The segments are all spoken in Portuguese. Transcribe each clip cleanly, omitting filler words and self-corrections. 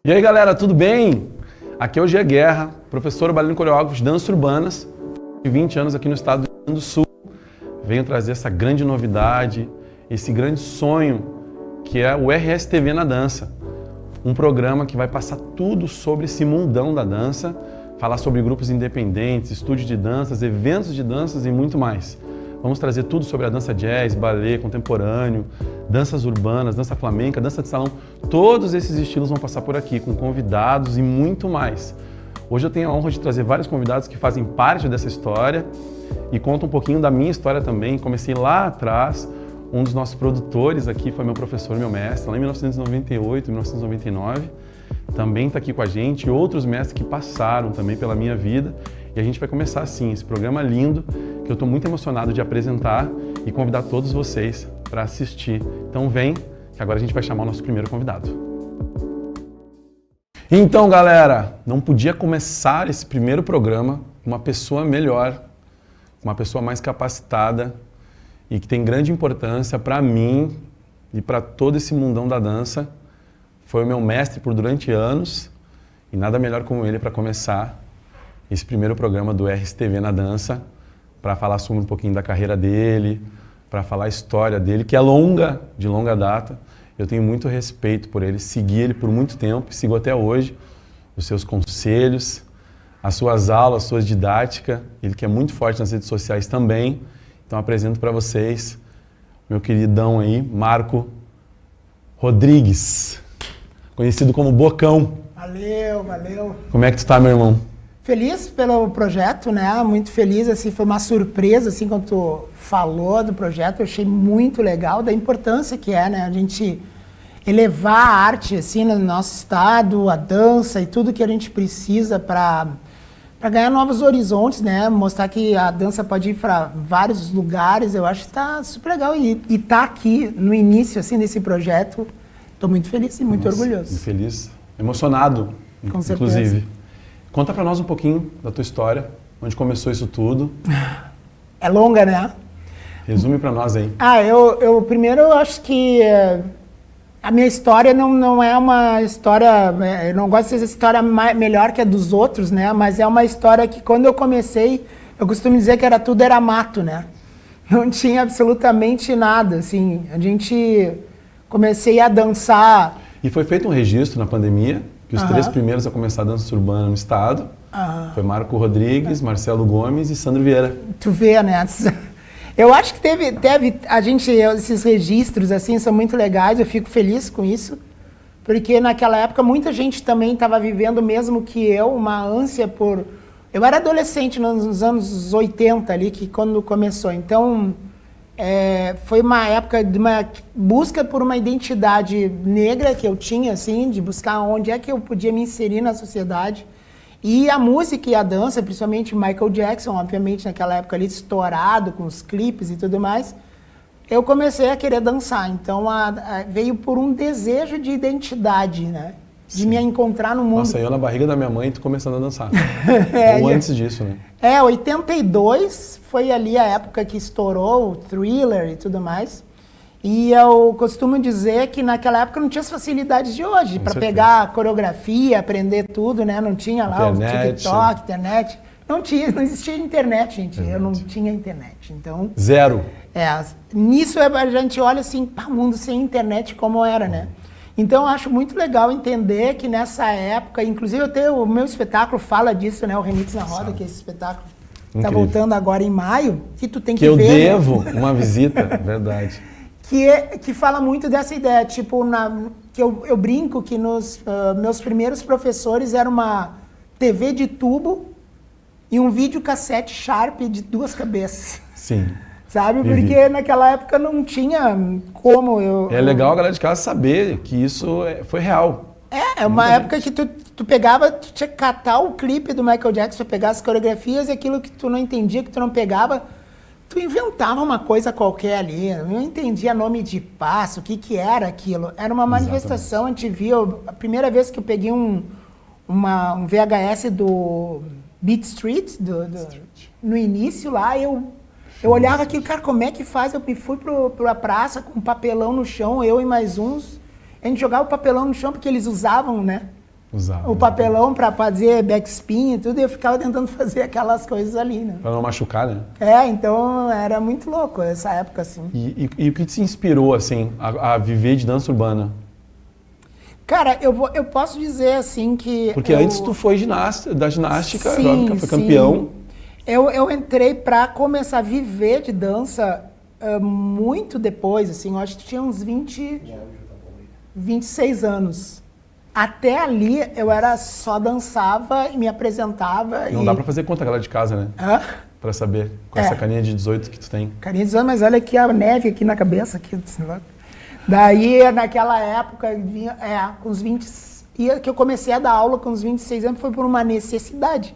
E aí galera, tudo bem? Aqui é o Gia Guerra, professor bailarino coreógrafo de danças urbanas, de 20 anos aqui no estado do Rio Grande do Sul. Venho trazer essa grande novidade, esse grande sonho que é o RSTV na Dança. Um programa que vai passar tudo sobre esse mundão da dança, falar sobre grupos independentes, estúdios de danças, eventos de danças e muito mais. Vamos trazer tudo sobre a dança jazz, ballet, contemporâneo, danças urbanas, dança flamenca, dança de salão. Todos esses estilos vão passar por aqui, com convidados e muito mais. Hoje eu tenho a honra de trazer vários convidados que fazem parte dessa história e contam um pouquinho da minha história também. Comecei lá atrás, um dos nossos produtores aqui foi meu professor, meu mestre, lá em 1998, 1999. Também está aqui com a gente e outros mestres que passaram também pela minha vida. E a gente vai começar assim, esse programa lindo, que eu estou muito emocionado de apresentar e convidar todos vocês para assistir. Então vem, que agora a gente vai chamar o nosso primeiro convidado. Então galera, não podia começar esse primeiro programa com uma pessoa melhor, uma pessoa mais capacitada e que tem grande importância para mim e para todo esse mundão da dança. Foi o meu mestre por durante anos e nada melhor como ele para começar esse primeiro programa do RSTV na Dança, para falar sobre um pouquinho da carreira dele, para falar a história dele, que é longa, de longa data. Eu tenho muito respeito por ele, segui ele por muito tempo, sigo até hoje, os seus conselhos, as suas aulas, a sua didática, ele que é muito forte nas redes sociais também. Então apresento para vocês, meu queridão aí, Marco Rodrigues, conhecido como Bocão. Valeu, valeu. Como é que tu tá, meu irmão? Feliz pelo projeto, né? Muito feliz, assim, foi uma surpresa, assim, quando tu falou do projeto, eu achei muito legal, da importância que é, né? A gente elevar a arte, assim, no nosso estado, a dança e tudo que a gente precisa para ganhar novos horizontes, né? Mostrar que a dança pode ir para vários lugares, eu acho que tá super legal. E tá aqui no início, assim, desse projeto, tô muito feliz e muito orgulhoso. Muito feliz, emocionado, Com inclusive. certeza. Conta pra nós um pouquinho da tua história, onde começou isso tudo. É longa, né? Resume pra nós aí. Eu primeiro acho que a minha história não é uma história, eu não gosto de ser história melhor que a dos outros, né? Mas é uma história que quando eu comecei, eu costumo dizer que tudo era mato, né? Não tinha absolutamente nada, assim. Comecei a dançar. E foi feito um registro na pandemia, que os três primeiros a começar a dança urbana no estado foi Marco Rodrigues, Marcelo Gomes e Sandro Vieira. Tu vê, né? Eu acho que teve esses registros, assim, são muito legais, eu fico feliz com isso, porque naquela época muita gente também estava vivendo, mesmo que eu, uma ânsia por... Eu era adolescente nos anos 80 ali, que quando começou, então... foi uma época de uma busca por uma identidade negra que eu tinha, assim, de buscar onde é que eu podia me inserir na sociedade. E a música e a dança, principalmente Michael Jackson, obviamente naquela época ali estourado, com os clipes e tudo mais, eu comecei a querer dançar. Então veio por um desejo de identidade, né? De me encontrar no mundo. Nossa, eu na barriga da minha mãe, tu começando a dançar. Ou antes disso, né? 82 foi ali a época que estourou o Thriller e tudo mais. E eu costumo dizer que naquela época não tinha as facilidades de hoje, para pegar coreografia, aprender tudo, né? Não tinha lá o TikTok, internet. Não existia internet, gente. Eu não tinha internet, então... Zero. Nisso a gente olha assim, o mundo sem internet como era, né? Então, eu acho muito legal entender que nessa época, inclusive o meu espetáculo fala disso, né? O Remix na Roda, que é esse espetáculo está voltando agora em maio, que tu tem que ver. Que eu devo uma visita, verdade. Que fala muito dessa ideia, tipo, que eu brinco que meus primeiros professores era uma TV de tubo e um videocassete Sharp de 2 cabeças. Sim. Sabe? Porque naquela época não tinha como eu... É legal a galera de casa saber que isso foi real. É uma época que tu pegava, tu tinha que catar o clipe do Michael Jackson, pegar as coreografias e aquilo que tu não entendia, que tu não pegava, tu inventava uma coisa qualquer ali. Eu não entendia nome de passo, o que era aquilo. Era uma manifestação, a gente viu... A primeira vez que eu peguei um VHS do Beat Street, no início lá, eu olhava aquilo, cara, como é que faz? Eu me fui pra praça com um papelão no chão, eu e mais uns. A gente jogava o papelão no chão porque eles usavam, né? Usava. o papelão para fazer backspin e tudo, e eu ficava tentando fazer aquelas coisas ali, né? Pra não machucar, né? Então era muito louco essa época, assim. E o que te inspirou, assim, a viver de dança urbana? Cara, eu posso dizer, assim, que... Porque antes tu foi da ginástica Sim, aeróbica, foi sim. campeão. Eu entrei para começar a viver de dança muito depois, assim, eu acho que tinha uns 26 anos. Até ali eu só dançava e me apresentava. Não dá pra fazer conta galera de casa, né? Hã? Pra saber, com essa caninha de 18 que tu tem. Carinha de 18, mas olha aqui a neve aqui na cabeça. Aqui, daí, naquela época, com os 20... E que eu comecei a dar aula com os 26 anos foi por uma necessidade.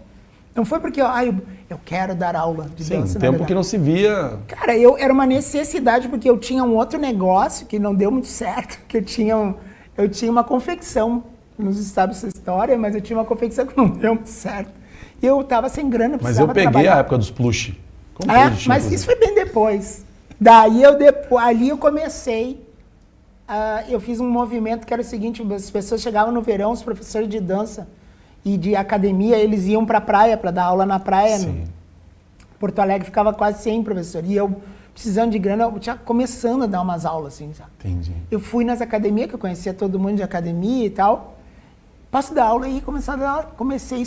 Não foi porque eu quero dar aula de dança. Sim, tempo que não se via. Cara, era uma necessidade porque eu tinha um outro negócio que não deu muito certo, que eu tinha uma confecção, não sei se sabe essa história, mas eu tinha uma confecção que não deu muito certo. E eu tava sem grana, Mas eu peguei trabalhar. a época dos plush. Como foi, Mas inclusive? isso foi bem depois. Daí ali eu comecei, eu fiz um movimento que era o seguinte, as pessoas chegavam no verão, os professores de dança e de academia, eles iam pra praia, para dar aula na praia. Sim. Porto Alegre ficava quase sem professor. E eu, precisando de grana, eu tinha começando a dar umas aulas, assim, sabe? Entendi. Eu fui nas academias, que eu conhecia todo mundo de academia e tal. Posso dar aula e comecei a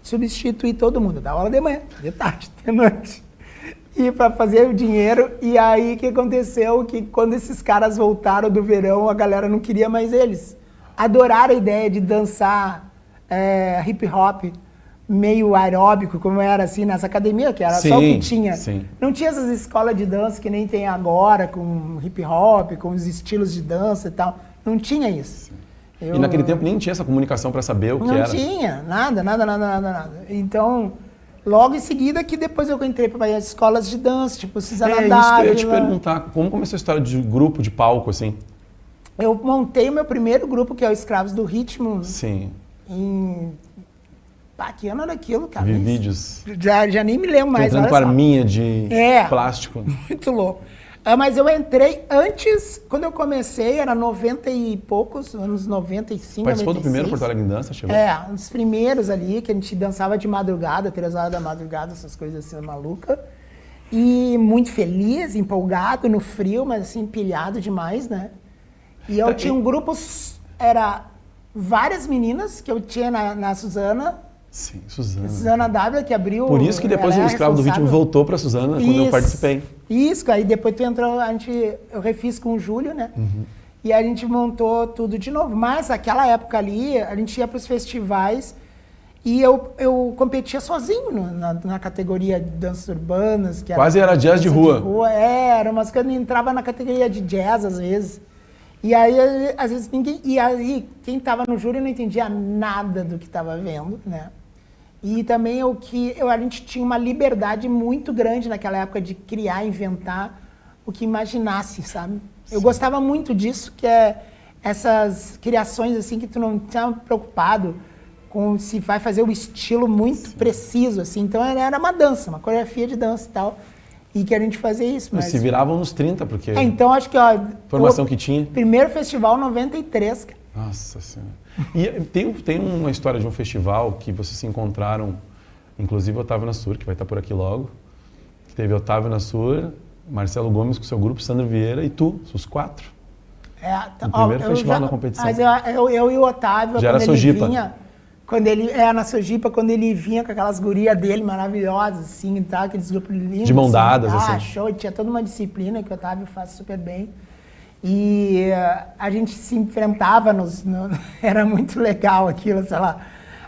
substituir todo mundo. Dar aula de manhã, de tarde, de noite. E para fazer o dinheiro. E aí o que aconteceu? Que quando esses caras voltaram do verão, a galera não queria mais eles. Adoraram a ideia de dançar hip hop, meio aeróbico, como era assim nessa academia, que era só o que tinha. Sim. Não tinha essas escolas de dança que nem tem agora, com hip hop, com os estilos de dança e tal. Não tinha isso. E naquele tempo nem tinha essa comunicação para saber o que era. Não tinha, nada. Então, logo em seguida que depois eu entrei para as escolas de dança, tipo Cisana Dávila. Isso que eu ia te perguntar, como começou a história de grupo, de palco, assim? Eu montei o meu primeiro grupo, que é o Escravos do Ritmo. Sim. Que ano era aquilo, cara? Vi vídeos. Já nem me lembro mais. Entrando com arminha de plástico. Muito louco. Mas eu entrei antes, quando eu comecei, era 90 e poucos, anos 95, Participou 96. do primeiro Porto Alegre em Dança? Chegou? Um dos primeiros ali, que a gente dançava de madrugada, 3 horas da madrugada, essas coisas assim, maluca. E muito feliz, empolgado no frio, mas assim, pilhado demais, né? E eu tinha um grupo, era várias meninas que eu tinha na Suzana. Sim, Suzana. Suzana Dávila, que abriu... Por isso que depois o Escravo do Ritmo voltou pra Suzana, quando eu participei. Isso, aí depois tu entrou, eu refiz com o Júlio, né? Uhum. E a gente montou tudo de novo. Mas aquela época ali, a gente ia pros festivais e eu competia sozinho na categoria de danças urbanas. Que Quase era jazz de rua. Era umas coisas, entrava na categoria de jazz às vezes. E aí, às vezes, ninguém... E aí, quem estava no júri não entendia nada do que estava vendo, né? E também a gente tinha uma liberdade muito grande naquela época de criar, inventar o que imaginasse, sabe? Eu gostava muito disso, que é essas criações assim que tu não estava preocupado com se vai fazer o estilo muito preciso, assim. Então era uma dança, uma coreografia de dança e tal. E que a gente fazia isso. Mas se viravam nos 30, porque... então acho que, formação que tinha. Primeiro festival, 93. Nossa Senhora. E tem uma história de um festival que vocês se encontraram, inclusive Otávio Nassur, que vai estar por aqui logo. Teve Otávio Nassur, Marcelo Gomes com seu grupo, Sandro Vieira e tu, os 4. No primeiro festival na competição. Mas eu e o Otávio, já era Sojipa. Na Sojipa, quando ele vinha com aquelas gurias dele maravilhosas, assim, tá? Aqueles grupos lindos. De mão dadas, assim. assim. Show, tinha toda uma disciplina que o Otávio faz super bem. E a gente se enfrentava, era muito legal aquilo, sei lá,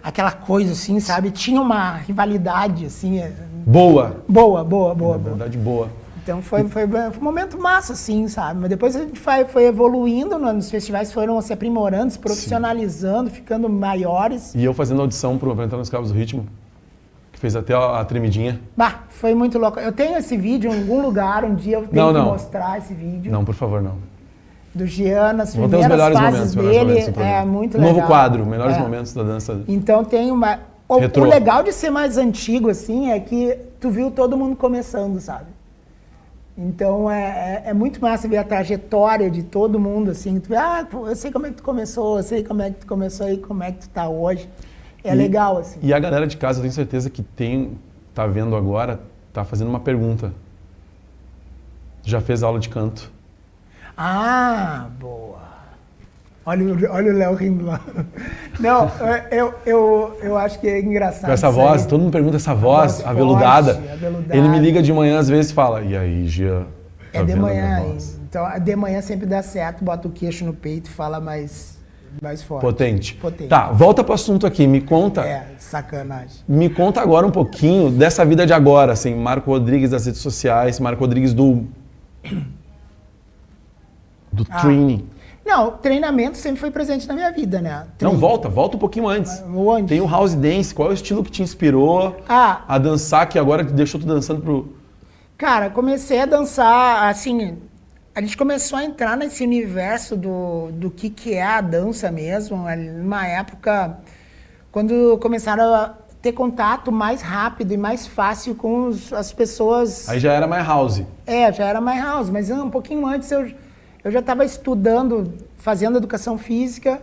aquela coisa assim, sabe? Tinha uma rivalidade, assim. Boa. Na verdade, boa. Então foi um momento massa, assim, sabe? Mas depois a gente foi evoluindo, nos festivais foram se aprimorando, se profissionalizando, ficando maiores. E eu fazendo audição para entrar nos Escravos do Ritmo, que fez até a tremidinha. Foi muito louco. Eu tenho esse vídeo em algum lugar, um dia eu tenho que mostrar esse vídeo. Não, por favor, não. Do Jean, nas primeiras fases dele, é muito legal. Novo quadro, melhores momentos da dança. Então tem uma... O legal de ser mais antigo, assim, é que tu viu todo mundo começando, sabe? Então é muito massa ver a trajetória de todo mundo, assim. Tu vê, eu sei como é que tu começou, eu sei como é que tu começou e como é que tu tá hoje. É legal, assim. E a galera de casa, eu tenho certeza que tá vendo agora, tá fazendo uma pergunta. Já fez aula de canto? Ah, boa. Olha o Léo rindo lá. Não, eu acho que é engraçado. Com essa voz, todo mundo pergunta essa voz aveludada. Aveludada. Ele me liga de manhã, às vezes fala, e aí, Gia? Tá É de vendo a manhã, minha voz? então de manhã sempre dá certo, bota o queixo no peito e fala mais forte. Potente. Potente. Tá, volta pro assunto aqui, me conta. Sacanagem. Me conta agora um pouquinho dessa vida de agora, assim, Marco Rodrigues das redes sociais, Marco Rodrigues do training. Não, treinamento sempre foi presente na minha vida, né? Não, volta um pouquinho antes. Onde? Tem o house dance, qual é o estilo que te inspirou a dançar, que agora deixou tu dançando pro... Cara, comecei a dançar, assim, a gente começou a entrar nesse universo do que é a dança mesmo, numa época quando começaram a ter contato mais rápido e mais fácil com as pessoas... Aí já era mais house. Já era mais house, mas um pouquinho antes eu já estava estudando, fazendo educação física,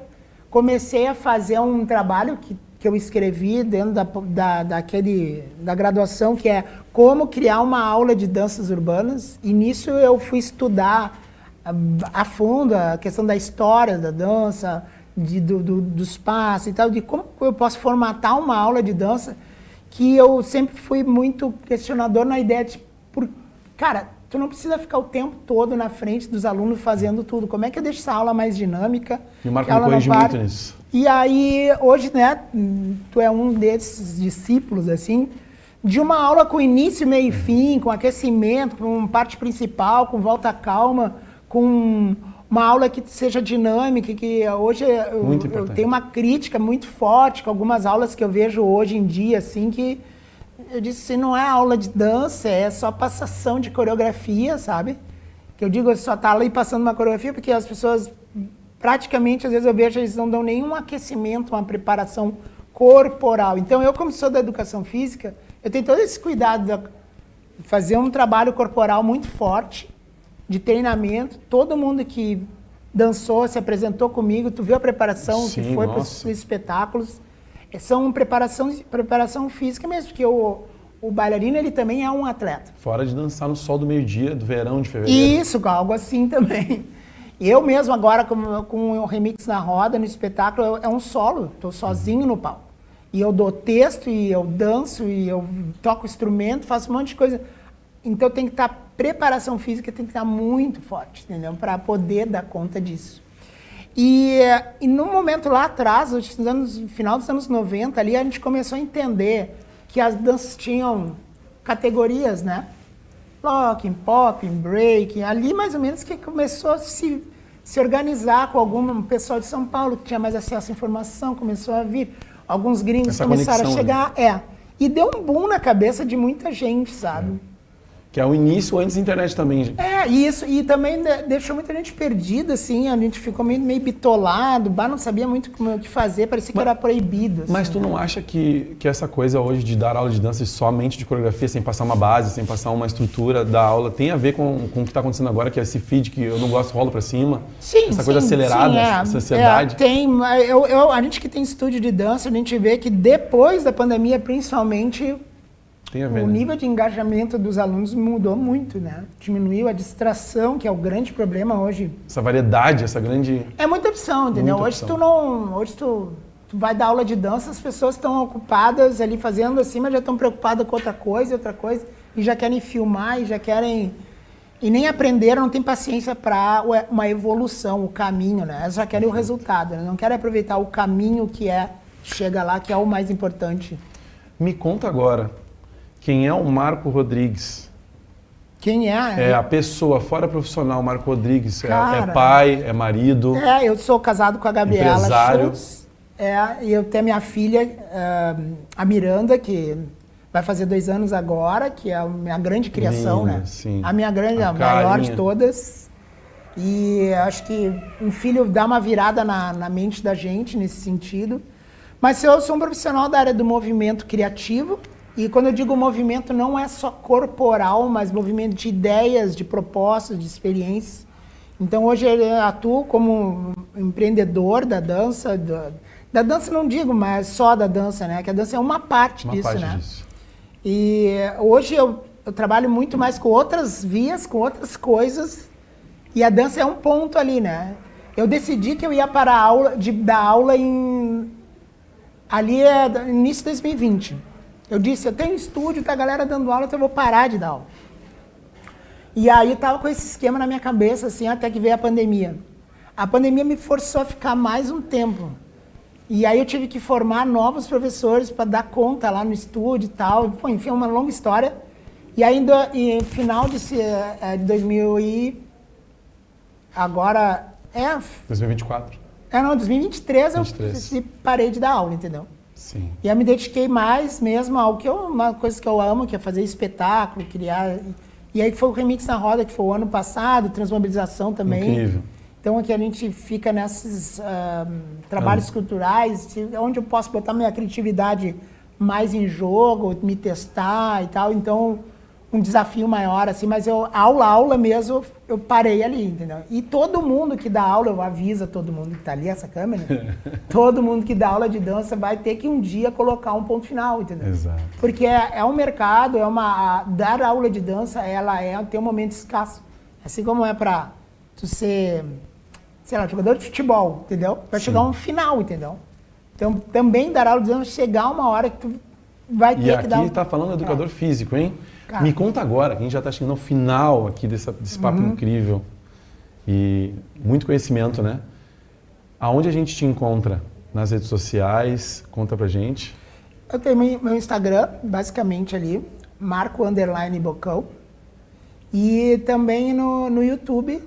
comecei a fazer um trabalho que eu escrevi dentro da graduação, que é como criar uma aula de danças urbanas, e nisso eu fui estudar a fundo a questão da história da dança, dos passos e tal, de como eu posso formatar uma aula de dança, que eu sempre fui muito questionador na ideia de, cara, tu não precisa ficar o tempo todo na frente dos alunos fazendo tudo. Como é que eu deixo essa aula mais dinâmica? E o Marco me corrige muito nisso. E aí, hoje, né, tu é um desses discípulos, assim, de uma aula com início, meio e fim, com aquecimento, com parte principal, com volta calma, com uma aula que seja dinâmica, que hoje eu tenho uma crítica muito forte com algumas aulas que eu vejo hoje em dia, assim, que eu disse assim, não é aula de dança, é só passação de coreografia, sabe? Que eu digo, só tá ali passando uma coreografia, porque as pessoas, praticamente, às vezes eu vejo, eles não dão nenhum aquecimento, uma preparação corporal. Então, eu como sou da educação física, eu tenho todo esse cuidado de fazer um trabalho corporal muito forte, de treinamento. Todo mundo que dançou, se apresentou comigo, tu viu a preparação, Sim, que foi para os espetáculos. São preparação física mesmo, porque o bailarino, ele também é um atleta. Fora de dançar no sol do meio-dia, do verão, de fevereiro. Isso, algo assim também. Eu mesmo agora, com o Remix na Roda, no espetáculo, é um solo, estou sozinho no palco. E eu dou texto, e eu danço, e eu toco instrumento, faço um monte de coisa. Então tem que estar, preparação física tem que estar muito forte, entendeu? Para poder dar conta disso. E num momento lá atrás, no final dos anos 90, ali, a gente começou a entender que as danças tinham categorias, né? Locking, popping, breaking, ali mais ou menos que começou a se organizar com algum pessoal de São Paulo que tinha mais acesso à informação, começou a vir. Alguns gringos começaram a chegar, e deu um boom na cabeça de muita gente, sabe? Que é o início antes da internet também. Isso, e também deixou muita gente perdida, assim, a gente ficou meio bitolado, não sabia muito o que fazer, parecia que era proibido. Assim. Mas tu não acha que essa coisa hoje de dar aula de dança somente de coreografia, sem passar uma base, sem passar uma estrutura da aula, tem a ver com o que está acontecendo agora, que é esse feed que eu não gosto, rolo pra cima? Sim, essa coisa acelerada, essa ansiedade? Tem, a gente que tem estúdio de dança, a gente vê que depois da pandemia, principalmente... O nível de engajamento dos alunos mudou muito, né? Diminuiu a distração, que é o grande problema hoje. Essa variedade, essa grande... É muita opção, entendeu? Hoje tu vai dar aula de dança, as pessoas estão ocupadas ali fazendo assim, mas já estão preocupadas com outra coisa, e já querem filmar, e já querem... E nem aprenderam, não tem paciência para uma evolução, o caminho, né? Elas já querem o resultado, né? Não querem aproveitar o caminho que chega lá, que é o mais importante. Me conta agora. Quem é o Marco Rodrigues? Quem é? É a pessoa, fora profissional, Marco Rodrigues. Cara, é pai, é marido. Eu sou casado com a Gabriela Schultz. E eu tenho a minha filha, a Miranda, que vai fazer 2 anos agora, que é a minha grande criação, né? Sim. A minha grande, a maior de todas. E acho que um filho dá uma virada na mente da gente nesse sentido. Mas eu sou um profissional da área do movimento criativo. E quando eu digo movimento, não é só corporal, mas movimento de ideias, de propostas, de experiências. Então hoje eu atuo como empreendedor da dança, da dança não digo, mas só da dança, né? Que a dança é uma parte disso, né? E hoje eu trabalho muito mais com outras vias, com outras coisas, e a dança é um ponto ali, né? Eu decidi que eu ia para a aula, de dar aula ali é início de 2020. Eu disse, eu tenho estúdio, tá a galera dando aula, então eu vou parar de dar aula. E aí eu tava com esse esquema na minha cabeça, assim, até que veio a pandemia. A pandemia me forçou a ficar mais um tempo. E aí eu tive que formar novos professores para dar conta lá no estúdio e tal. Pô, enfim, é uma longa história. E aí, no final de 2000 e... Agora... 2024. Não, 2023 23. eu parei de dar aula, entendeu? Sim. E eu me dediquei mais mesmo ao que uma coisa que eu amo, que é fazer espetáculo, criar... E aí foi o Remix na Roda, que foi o ano passado, Transmobilização também. Incrível. Então aqui a gente fica nesses trabalhos culturais, onde eu posso botar minha criatividade mais em jogo, me testar e tal. Então, um desafio maior, assim, mas aula mesmo, eu parei ali, entendeu? E todo mundo que dá aula, eu aviso a todo mundo que tá ali, essa câmera, todo mundo que dá aula de dança vai ter que um dia colocar um ponto final, entendeu? Exato. Porque é um mercado, dar aula de dança, tem um momento escasso. Assim como é pra tu ser, sei lá, jogador de futebol, entendeu? Vai chegar um final, entendeu? Então, também dar aula de dança, chegar uma hora que tu vai ter que dar... E aqui tá falando educador físico, hein? Cara. Me conta agora, que a gente já está chegando ao final aqui desse papo incrível e muito conhecimento, né? Aonde a gente te encontra? Nas redes sociais? Conta pra gente. Eu tenho meu Instagram, basicamente ali, Marco_Bocão. E também no YouTube,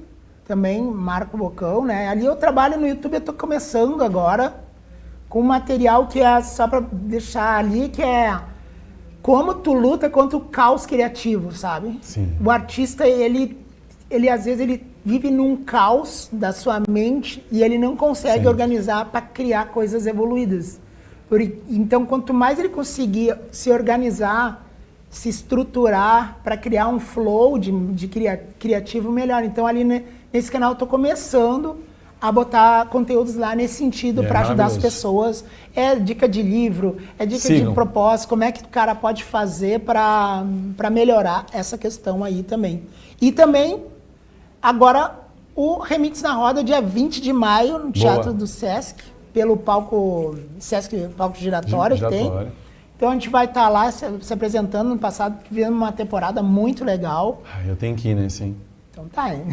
também Marco Bocão, né? Ali eu trabalho no YouTube, eu tô começando agora com material que é só para deixar ali, que é como tu luta contra o caos criativo, sabe? Sim. O artista, ele às vezes ele vive num caos da sua mente e ele não consegue organizar para criar coisas evoluídas. Então, quanto mais ele conseguir se organizar, se estruturar para criar um flow de criativo, melhor. Então, ali nesse canal eu tô começando a botar conteúdos lá nesse sentido para ajudar as pessoas. É dica de livro, é dica de propósito, como é que o cara pode fazer para melhorar essa questão aí também. E também, agora, o Remix na Roda, dia 20 de maio, no Teatro do Sesc, pelo palco Sesc, palco giratório que tem. Então a gente vai estar lá se apresentando. No passado, tivemos uma temporada muito legal. Eu tenho que ir nesse, hein? Então tá, hein?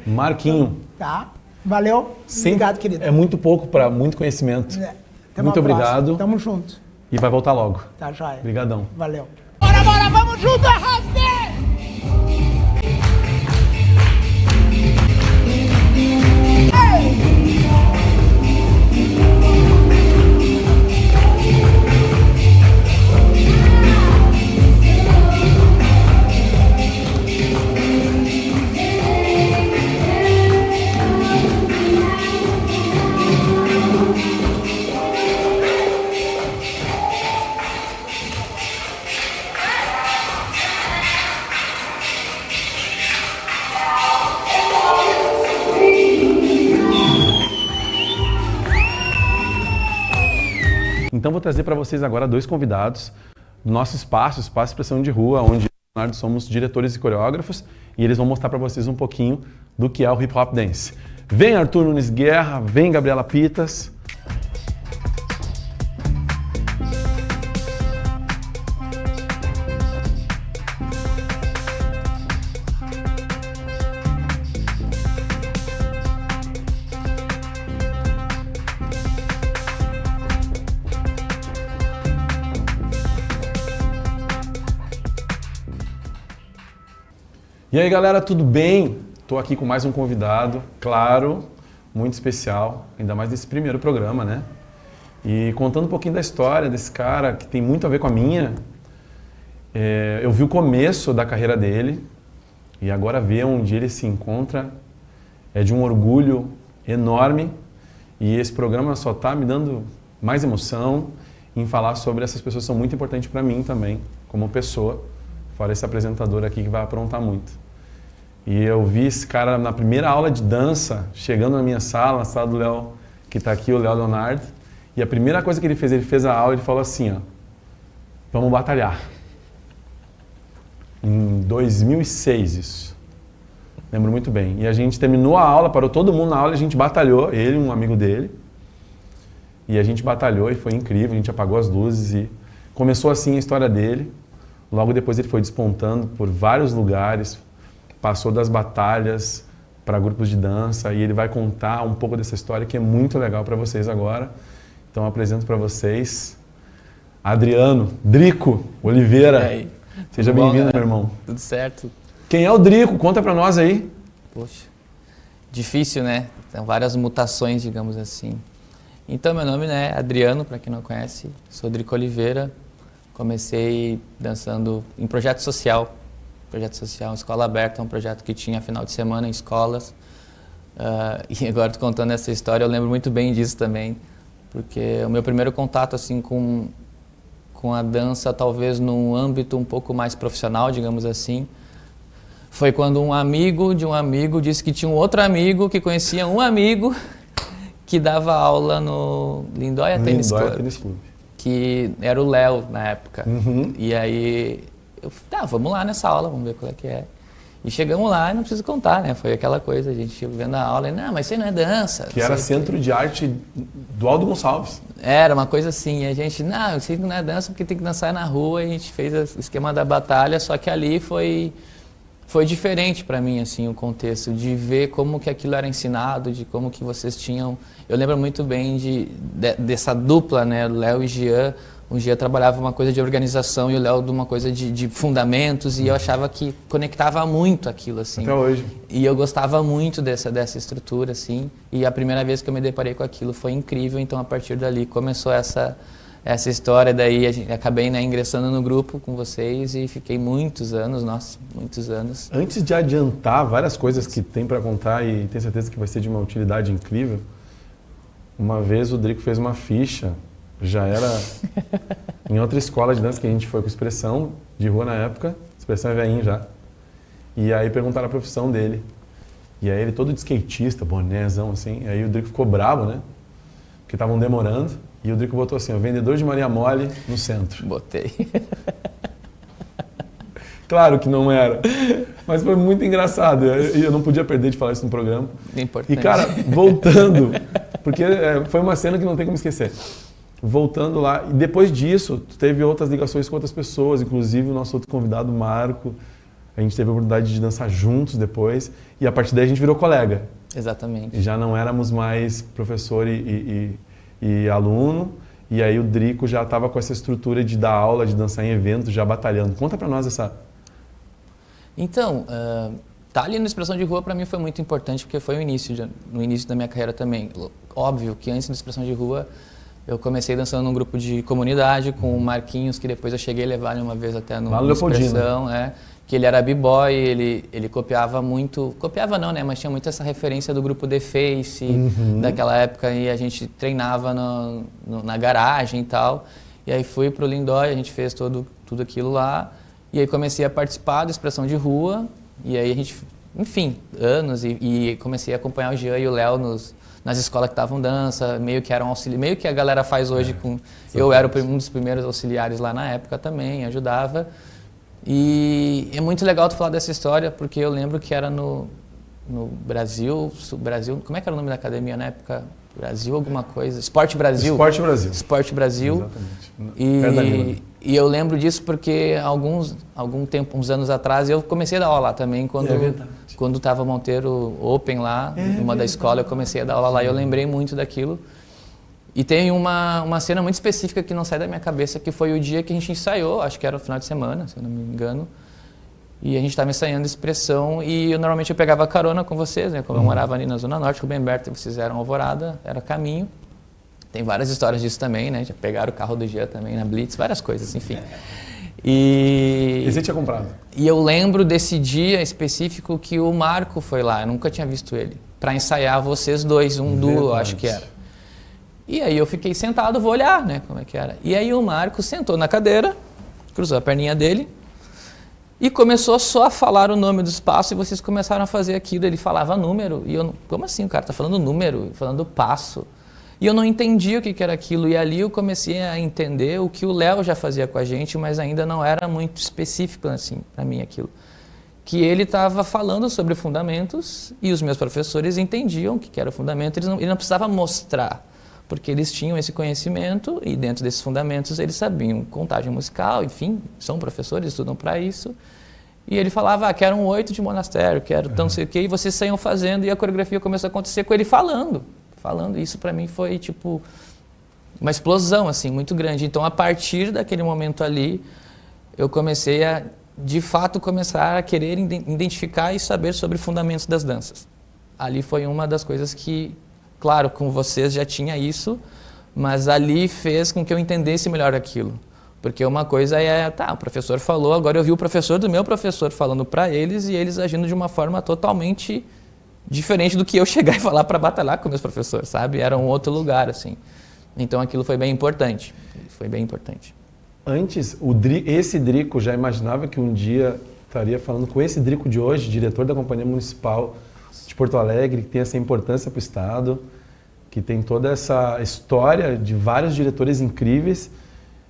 Marquinho. Tá. Valeu. Obrigado, querido. É muito pouco para muito conhecimento. Muito obrigado. Tamo junto. E vai voltar logo. Tá, joia. Obrigadão. Valeu. Bora, vamos junto, arraste! Então vou trazer para vocês agora dois convidados do nosso espaço Expressão de Rua, onde nós somos diretores e coreógrafos, e eles vão mostrar para vocês um pouquinho do que é o Hip Hop Dance. Vem Arthur Nunes Guerra, vem Gabriela Pitas. E aí galera, tudo bem? Estou aqui com mais um convidado, claro, muito especial, ainda mais nesse primeiro programa, né? E contando um pouquinho da história desse cara, que tem muito a ver com a minha. Eu vi o começo da carreira dele e agora ver onde ele se encontra é de um orgulho enorme, e esse programa só está me dando mais emoção em falar sobre essas pessoas que são muito importantes para mim também, como pessoa, fora esse apresentador aqui que vai aprontar muito. E eu vi esse cara na primeira aula de dança, chegando na minha sala, na sala do Léo, que está aqui, o Léo Leonardo, e a primeira coisa que ele fez a aula, ele falou assim, ó, vamos batalhar. Em 2006 isso. Lembro muito bem. E a gente terminou a aula, parou todo mundo na aula, a gente batalhou, ele e um amigo dele. E a gente batalhou e foi incrível, a gente apagou as luzes e começou assim a história dele. Logo depois ele foi despontando por vários lugares, passou das batalhas para grupos de dança e ele vai contar um pouco dessa história que é muito legal para vocês agora. Então eu apresento para vocês Adriano Drico Oliveira. Seja bem-vindo, meu irmão. Tudo certo. Quem é o Drico? Conta pra nós aí. Poxa, difícil, né? Tem várias mutações, digamos assim. Então, meu nome é Adriano, para quem não conhece. Sou Drico Oliveira. Comecei dançando em projeto social. Projeto social, escola aberta, é um projeto que tinha final de semana em escolas. E agora, tô contando essa história, eu lembro muito bem disso também. Porque o meu primeiro contato, assim, com a dança, talvez num âmbito um pouco mais profissional, digamos assim, foi quando um amigo de um amigo disse que tinha um outro amigo que conhecia um amigo que dava aula no Lindóia Tênis Club, que era o Léo na época. E aí eu falei, vamos lá nessa aula, vamos ver qual é que é. E chegamos lá e não preciso contar, né? Foi aquela coisa, a gente vendo a aula e, não, mas isso aí não é dança. Que era Centro de Arte do Aldo Gonçalves. Era uma coisa assim, e a gente, não, eu sei que não é dança porque tem que dançar na rua, e a gente fez o esquema da batalha, só que ali foi diferente para mim, assim, o contexto, de ver como que aquilo era ensinado, de como que vocês tinham... Eu lembro muito bem dessa dupla, né, Léo e Jean. O Jean trabalhava uma coisa de organização e o Léo de uma coisa de fundamentos, e eu achava que conectava muito aquilo, assim. Até hoje. E eu gostava muito dessa estrutura, assim, e a primeira vez que eu me deparei com aquilo foi incrível, então a partir dali começou essa história, daí acabei, né, ingressando no grupo com vocês e fiquei muitos anos, nossa, muitos anos. Antes de adiantar várias coisas que tem para contar e tenho certeza que vai ser de uma utilidade incrível, uma vez o Drico fez uma ficha, já era em outra escola de dança que a gente foi com Expressão, de rua na época, Expressão é velhinho já, e aí perguntaram a profissão dele. E aí ele todo de skatista, bonézão assim, e aí o Drico ficou bravo, né, porque estavam demorando. E o Drico botou assim, ó, vendedor de Maria Mole no centro. Botei. Claro que não era, mas foi muito engraçado. E eu não podia perder de falar isso no programa. Importante. E cara, voltando, porque foi uma cena que não tem como esquecer. Voltando lá, e depois disso, teve outras ligações com outras pessoas, inclusive o nosso outro convidado, Marco. A gente teve a oportunidade de dançar juntos depois, e a partir daí a gente virou colega. Exatamente. E já não éramos mais professor e aluno, e aí o Drico já estava com essa estrutura de dar aula, de dançar em eventos, já batalhando. Conta pra nós essa... Então, tá ali na Expressão de Rua para mim foi muito importante, porque foi no início da minha carreira também. Óbvio que antes da Expressão de Rua, eu comecei dançando num grupo de comunidade com o Marquinhos, que depois eu cheguei a levar ele uma vez até no Expressão, que ele era b-boy, ele copiava muito, copiava não, né, mas tinha muito essa referência do grupo The Face, daquela época, e a gente treinava na garagem e tal, e aí fui pro Lindóia, a gente fez tudo aquilo lá, e aí comecei a participar da Expressão de Rua, e aí a gente, enfim, anos, e comecei a acompanhar o Jean e o Léo nas escolas que estavam dança, meio que eram auxiliares, meio que a galera faz hoje com... Eu era um dos primeiros auxiliares lá na época também, ajudava. E é muito legal tu falar dessa história, porque eu lembro que era no Brasil, como é que era o nome da academia na época? Brasil alguma coisa? Esporte Brasil. Esporte Brasil. Esporte Brasil. Exatamente. E eu lembro disso porque algum tempo, uns anos atrás, eu comecei a dar aula lá também, quando estava Monteiro Open lá, numa da escola, eu comecei a dar aula lá e eu lembrei muito daquilo. E tem uma cena muito específica que não sai da minha cabeça, que foi o dia que a gente ensaiou, acho que era o final de semana, se eu não me engano, e a gente estava ensaiando Expressão e normalmente eu pegava carona com vocês, né? Como eu morava ali na Zona Norte, com o Bemberto, vocês eram Alvorada, era caminho. Tem várias histórias disso também, né? Já pegaram o carro do Jean também na Blitz, várias coisas, enfim. E você tinha comprado? E eu lembro desse dia específico que o Marco foi lá, eu nunca tinha visto ele, para ensaiar vocês dois, duo, acho que era. E aí eu fiquei sentado, vou olhar, né, como é que era. E aí o Marco sentou na cadeira, cruzou a perninha dele e começou só a falar o nome do espaço e vocês começaram a fazer aquilo. Ele falava número e eu, como assim, o cara tá falando número, falando passo? E eu não entendia o que era aquilo. E ali eu comecei a entender o que o Léo já fazia com a gente, mas ainda não era muito específico assim para mim aquilo. Que ele estava falando sobre fundamentos e os meus professores entendiam o que era o fundamento, ele não precisava mostrar, porque eles tinham esse conhecimento e dentro desses fundamentos eles sabiam contagem musical, enfim, são professores, estudam para isso. E ele falava, quero um 8 de monastério, quero tão sei o quê, e vocês saiam fazendo e a coreografia começou a acontecer com ele falando. Isso para mim foi tipo uma explosão assim, muito grande. Então a partir daquele momento ali, eu comecei a de fato começar a querer identificar e saber sobre fundamentos das danças. Ali foi uma das coisas que, claro, com vocês já tinha isso, mas ali fez com que eu entendesse melhor aquilo. Porque uma coisa é, o professor falou, agora eu vi o professor do meu professor falando para eles e eles agindo de uma forma totalmente diferente do que eu chegar e falar para batalhar com meus professores, sabe? Era um outro lugar, assim. Então aquilo foi bem importante. Antes, esse Drico já imaginava que um dia estaria falando com esse Drico de hoje, diretor da Companhia Municipal de Porto Alegre, que tem essa importância para o Estado, que tem toda essa história de vários diretores incríveis.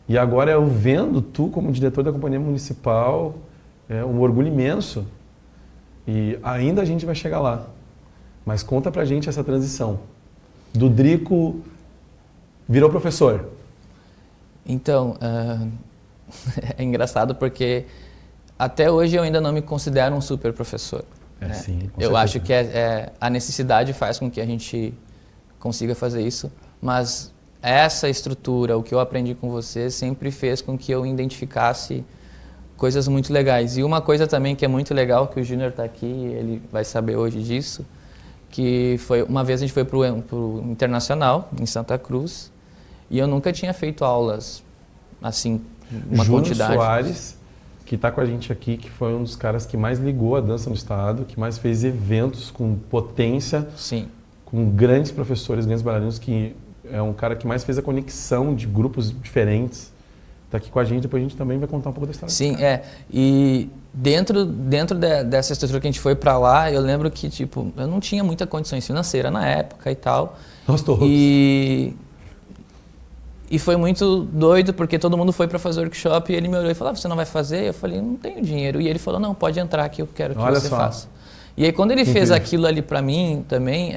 E agora eu vendo tu como diretor da Companhia Municipal, é um orgulho imenso. E ainda a gente vai chegar lá. Mas conta pra gente essa transição. Do Drico virou professor. Então, é engraçado porque até hoje eu ainda não me considero um super professor. Sim, com eu certeza. acho que a necessidade faz com que a gente consiga fazer isso, mas essa estrutura, o que eu aprendi com você, sempre fez com que eu identificasse coisas muito legais. E uma coisa também que é muito legal, que o Júnior está aqui, ele vai saber hoje disso, que foi uma vez a gente foi para o Internacional, em Santa Cruz, e eu nunca tinha feito aulas, assim, uma Júnior quantidade. Soares, que está com a gente aqui, que foi um dos caras que mais ligou a dança no Estado, que mais fez eventos com potência, Sim. com grandes professores, grandes bailarinos, que é um cara que mais fez a conexão de grupos diferentes. Está aqui com a gente, depois a gente também vai contar um pouco da história. Sim, e dentro dessa estrutura que a gente foi para lá, eu lembro que, tipo, eu não tinha muita condições financeiras na época e tal. Nós todos. E foi muito doido, porque todo mundo foi para fazer workshop e ele me olhou e falou, você não vai fazer? Eu falei, não tenho dinheiro. E ele falou, não, pode entrar que eu quero que você faça. E aí quando ele fez aquilo ali para mim também,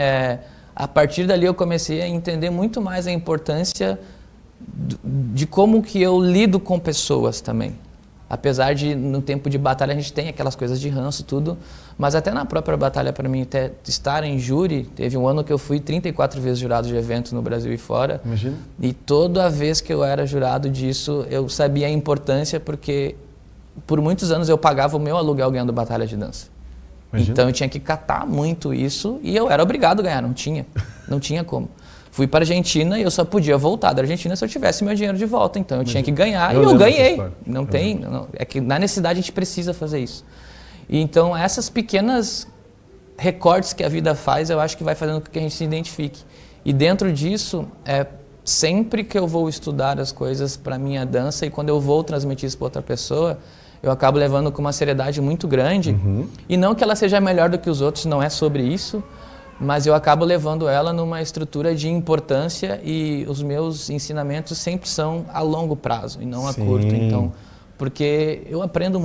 a partir dali eu comecei a entender muito mais a importância de como que eu lido com pessoas também. Apesar de no tempo de batalha a gente tem aquelas coisas de ranço tudo, mas até na própria batalha para mim até estar em júri, teve um ano que eu fui 34 vezes jurado de evento no Brasil e fora. Imagina. E toda vez que eu era jurado disso, eu sabia a importância porque por muitos anos eu pagava o meu aluguel ganhando batalha de dança. Imagina. Então eu tinha que catar muito isso e eu era obrigado a ganhar, não tinha como. Fui para a Argentina e eu só podia voltar da Argentina se eu tivesse meu dinheiro de volta. Então eu tinha que ganhar e eu ganhei. É que na necessidade a gente precisa fazer isso. E então essas pequenas recortes que a vida faz, eu acho que vai fazendo com que a gente se identifique. E dentro disso, sempre que eu vou estudar as coisas para minha dança e quando eu vou transmitir isso para outra pessoa, eu acabo levando com uma seriedade muito grande. E não que ela seja melhor do que os outros, não é sobre isso. Mas eu acabo levando ela numa estrutura de importância e os meus ensinamentos sempre são a longo prazo e não a curto. Então, porque eu aprendi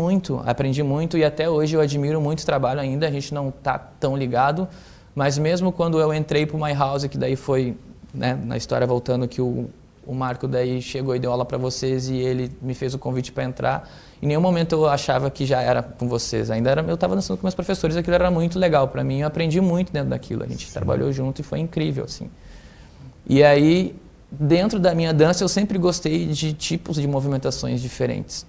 muito e até hoje eu admiro muito o trabalho ainda, a gente não está tão ligado, mas mesmo quando eu entrei para o My House, que daí foi, né, na história voltando que o Marco daí chegou e deu aula para vocês e ele me fez o convite para entrar. Em nenhum momento eu achava que já era com vocês. Eu estava dançando com meus professores, aquilo era muito legal para mim. Eu aprendi muito dentro daquilo. A gente trabalhou junto e foi incrível, assim. E aí, dentro da minha dança, eu sempre gostei de tipos de movimentações diferentes.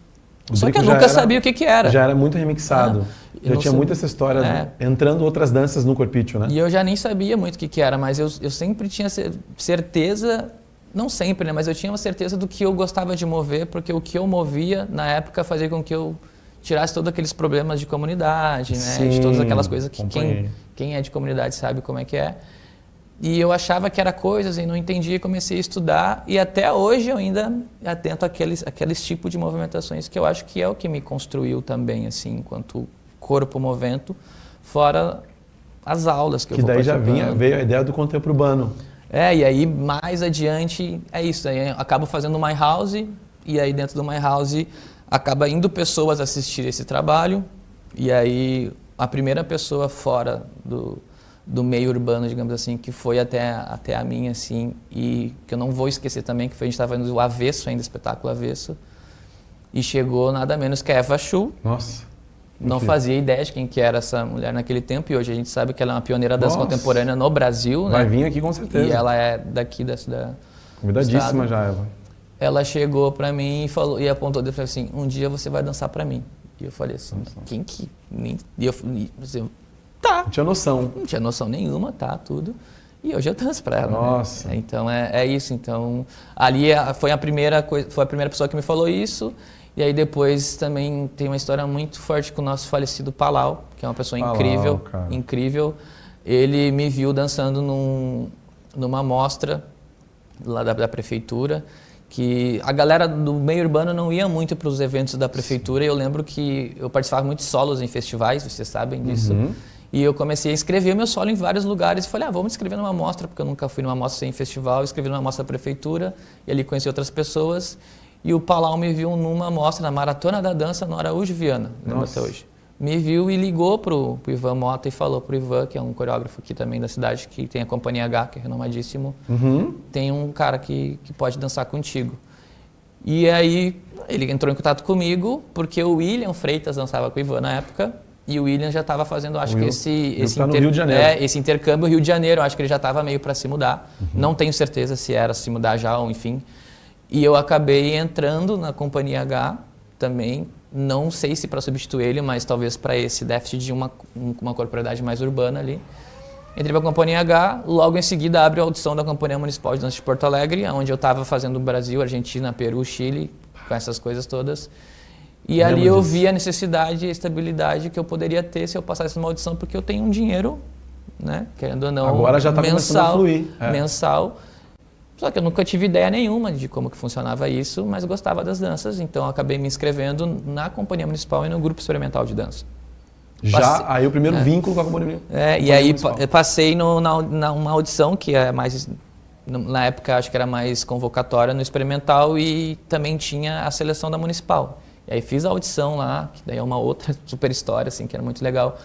Só que eu nunca sabia o que era. Já era muito remixado. Já tinha muito essa história entrando outras danças no corpício, né? E eu já nem sabia muito o que era, mas eu sempre tinha certeza... Não sempre, né? Mas eu tinha uma certeza do que eu gostava de mover, porque o que eu movia, na época, fazia com que eu tirasse todos aqueles problemas de comunidade, né? De todas aquelas coisas que quem é de comunidade sabe como é que é. E eu achava que era coisas e não entendia, comecei a estudar. E até hoje eu ainda atento àqueles tipos de movimentações que eu acho que é o que me construiu também, assim, enquanto corpo movimento, fora as aulas que eu vou daí já participando. veio a ideia do contempo urbano. E aí mais adiante é isso, aí eu acabo fazendo My House e aí dentro do My House acaba indo pessoas assistir esse trabalho e aí a primeira pessoa fora do meio urbano, digamos assim, que foi até a minha, assim, e que eu não vou esquecer também, que foi, a gente estava fazendo o Avesso ainda, espetáculo Avesso, e chegou nada menos que a Eva Schuh. Nossa. Não fazia ideia de quem que era essa mulher naquele tempo, e hoje a gente sabe que ela é uma pioneira da dança contemporânea no Brasil, Vai né? vir aqui com certeza. E ela é daqui da cidade. Convidadíssima já, Eva. Ela chegou pra mim e falou, e apontou e falou assim, um dia você vai dançar pra mim. E eu falei assim, quem que... E eu falei assim, tá. Não tinha noção. Não tinha noção nenhuma, tá, tudo. E hoje eu danço pra ela. Nossa. Né? Então é isso. Então, ali foi a primeira pessoa que me falou isso. E aí depois também tem uma história muito forte com o nosso falecido Palau, que é uma pessoa incrível, cara. incrível. Ele me viu dançando numa mostra lá da prefeitura, que a galera do meio urbano não ia muito para os eventos da prefeitura. E eu lembro que eu participava muito de solos em festivais, vocês sabem disso. E eu comecei a escrever o meu solo em vários lugares e falei, vamos escrever numa mostra, porque eu nunca fui numa mostra sem festival, escrevi numa mostra da prefeitura, e ali conheci outras pessoas. E o Palau me viu numa mostra na Maratona da Dança no Araújo Viana, lembro até hoje. Me viu e ligou pro Ivan Mota e falou pro Ivan, que é um coreógrafo aqui também da cidade, que tem a Companhia H, que é renomadíssimo, tem um cara que pode dançar contigo. E aí ele entrou em contato comigo, porque o William Freitas dançava com o Ivan na época, e o William já estava fazendo, acho que no Rio de Janeiro. Esse intercâmbio Rio de Janeiro, acho que ele já estava meio para se mudar. Não tenho certeza se era se mudar já ou enfim. E eu acabei entrando na Companhia H também, não sei se para substituir ele, mas talvez para esse déficit de uma corporidade mais urbana ali. Entrei para a Companhia H, logo em seguida abre a audição da Companhia Municipal de Dança de Porto Alegre, onde eu estava fazendo Brasil, Argentina, Peru, Chile, com essas coisas todas. E ali eu vi a necessidade e a estabilidade que eu poderia ter se eu passasse numa audição, porque eu tenho um dinheiro, né, querendo ou não, agora já está começando a fluir. Mensal. Só que eu nunca tive ideia nenhuma de como que funcionava isso, mas gostava das danças, então eu acabei me inscrevendo na Companhia Municipal e no Grupo Experimental de Dança. Aí o primeiro vínculo com a Companhia e aí passei numa audição que é mais, na época acho que era mais convocatória no Experimental e também tinha a seleção da Municipal. E aí fiz a audição lá, que daí é uma outra super história, assim, que era muito legal.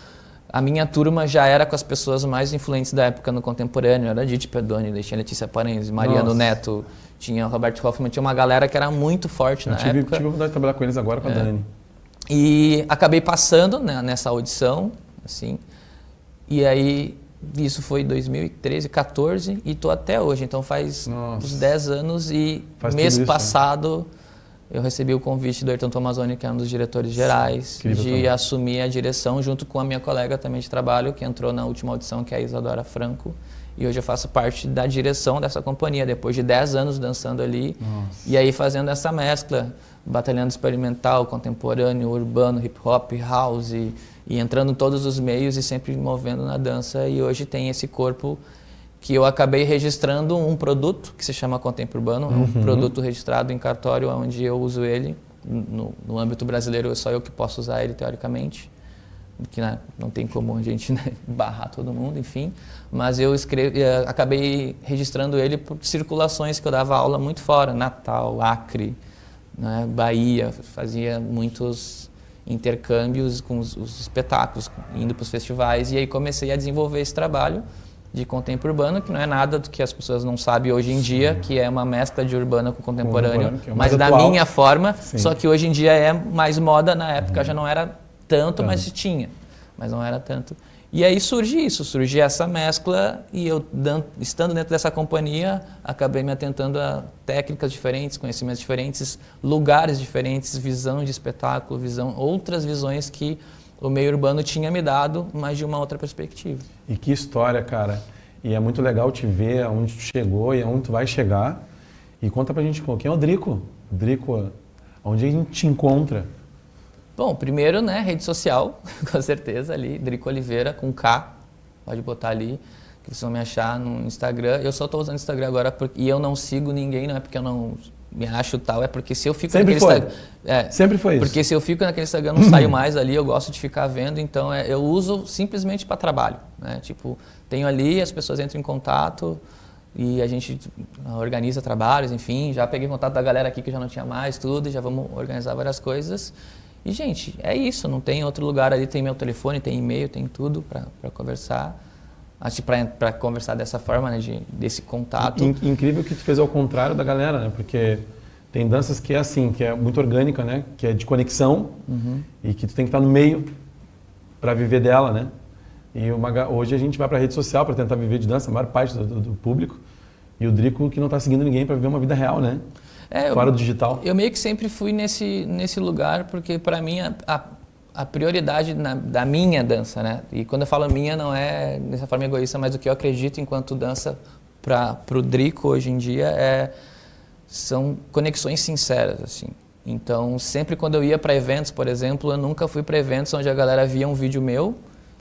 A minha turma já era com as pessoas mais influentes da época no contemporâneo, era Didi Pedoni, tinha Letícia Paranhos, Mariano Neto, tinha Roberto Hoffman, tinha uma galera que era muito forte na época. Tive a oportunidade de trabalhar com eles agora, com a Dani. E acabei passando, né, nessa audição, assim, e aí isso foi 2013, 14 e tô até hoje, então faz uns 10 anos e mês passado... Eu recebi o convite do Ayrton Tomazoni, que é um dos diretores gerais, de assumir a direção junto com a minha colega também de trabalho, que entrou na última audição, que é a Isadora Franco. E hoje eu faço parte da direção dessa companhia, depois de 10 anos dançando ali. E aí fazendo essa mescla, batalhando experimental, contemporâneo, urbano, hip hop, house, e entrando em todos os meios e sempre me movendo na dança. E hoje tem esse corpo que eu acabei registrando um produto que se chama Contempo Urbano, é um produto registrado em cartório, onde eu uso ele. No âmbito brasileiro, só eu que posso usar ele, teoricamente, que não tem como a gente, né, barrar todo mundo, enfim. Mas eu acabei registrando ele por circulações que eu dava aula muito fora, Natal, Acre, né, Bahia, fazia muitos intercâmbios com os espetáculos, indo para os festivais, e aí comecei a desenvolver esse trabalho de contempo urbano, que não é nada do que as pessoas não sabem hoje em dia, que é uma mescla de urbano com contemporâneo, mas da minha forma, só que hoje em dia é mais moda, na época já não era tanto, mas tinha, mas não era tanto. E aí surge essa mescla, e eu, estando dentro dessa companhia, acabei me atentando a técnicas diferentes, conhecimentos diferentes, lugares diferentes, visão de espetáculo, outras visões que o meio urbano tinha me dado, mas de uma outra perspectiva. E que história, cara. E é muito legal te ver aonde tu chegou e aonde tu vai chegar. E conta pra gente, quem é o Drico? Drico, onde a gente te encontra? Bom, primeiro, né, rede social, com certeza ali, Drico Oliveira, com K, pode botar ali. que vocês vão me achar no Instagram. Eu só estou usando Instagram agora e eu não sigo ninguém, não é porque eu não me acho tal, é porque se eu fico Sempre naquele foi. Instagram... Sempre foi isso. Porque se eu fico naquele Instagram, eu não saio mais ali, eu gosto de ficar vendo, então eu uso simplesmente para trabalho, né? Tipo, tenho ali, as pessoas entram em contato e a gente organiza trabalhos, enfim, já peguei contato da galera aqui que já não tinha mais, tudo, e já vamos organizar várias coisas. E, gente, é isso, não tem outro lugar ali, tem meu telefone, tem e-mail, tem tudo para conversar. Acho que para conversar dessa forma, né, desse contato. Incrível que tu fez ao contrário da galera, né? Porque tem danças que é assim, que é muito orgânica, né? Que é de conexão e que tu tem que estar no meio para viver dela, né? E hoje a gente vai para a rede social para tentar viver de dança, a maior parte do público. E o Drico que não está seguindo ninguém para viver uma vida real, né? Fora do digital. Eu meio que sempre fui nesse lugar, porque para mim a prioridade da minha dança, né? E quando eu falo minha, não é dessa forma egoísta, mas o que eu acredito enquanto dança para o Drico hoje em dia são conexões sinceras, assim. Então, sempre quando eu ia para eventos, por exemplo, eu nunca fui para eventos onde a galera via um vídeo meu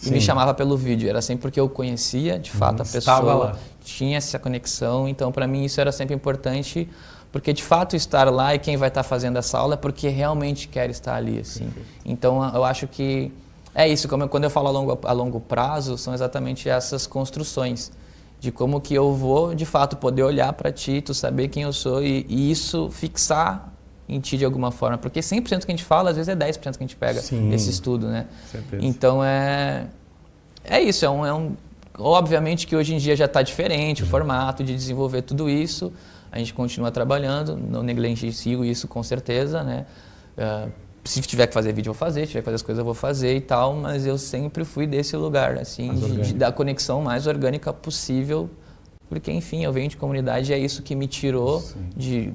e me chamava pelo vídeo. Era sempre porque eu conhecia, de fato, a pessoa, tinha essa conexão. Então, para mim, isso era sempre importante, porque de fato estar lá e quem vai estar fazendo essa aula é porque realmente quer estar ali, assim. Então eu acho que é isso, quando eu falo a longo prazo, são exatamente essas construções de como que eu vou de fato poder olhar para ti, tu saber quem eu sou e isso fixar em ti de alguma forma, porque 100% que a gente fala, às vezes é 10% que a gente pega nesse estudo, né? Certeza. Então é isso, obviamente que hoje em dia já está diferente o formato de desenvolver tudo isso. A gente continua trabalhando, não negligencio isso com certeza, né? Se tiver que fazer vídeo, eu vou fazer, se tiver que fazer as coisas, eu vou fazer e tal, mas eu sempre fui desse lugar, assim, de dar a conexão mais orgânica possível, porque, enfim, eu venho de comunidade e é isso que me tirou de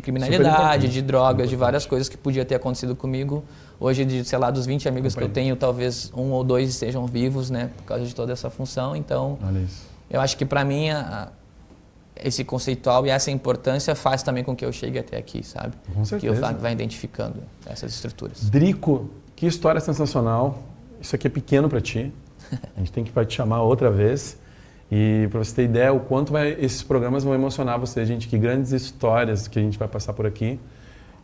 criminalidade, de drogas, de várias coisas que podia ter acontecido comigo. Hoje, sei lá, dos 20 amigos que eu tenho, talvez 1 ou 2 estejam vivos, né? Por causa de toda essa função. Então, eu acho que para mim, esse conceitual e essa importância faz também com que eu chegue até aqui, sabe? Com certeza. Que eu vá identificando essas estruturas. Drico, que história sensacional. Isso aqui é pequeno para ti. A gente tem que te chamar outra vez. E para você ter ideia, o quanto esses programas vão emocionar você, gente. Que grandes histórias que a gente vai passar por aqui.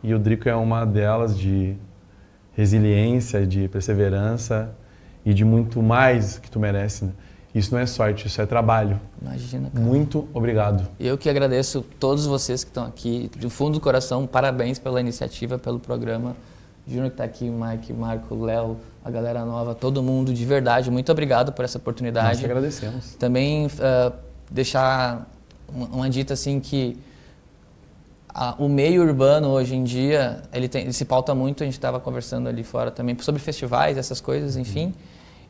E o Drico é uma delas de resiliência, de perseverança e de muito mais que tu merece, né? Isso não é sorte, isso é trabalho. Imagina, cara. Muito obrigado. Eu que agradeço todos vocês que estão aqui. Do fundo do coração, parabéns pela iniciativa, pelo programa. Júnior que está aqui, Mike, Marco, Léo, a galera nova, todo mundo, de verdade. Muito obrigado por essa oportunidade. Nós que agradecemos. Também deixar uma dita assim que o meio urbano hoje em dia, ele se pauta muito, a gente estava conversando ali fora também, sobre festivais, essas coisas, enfim.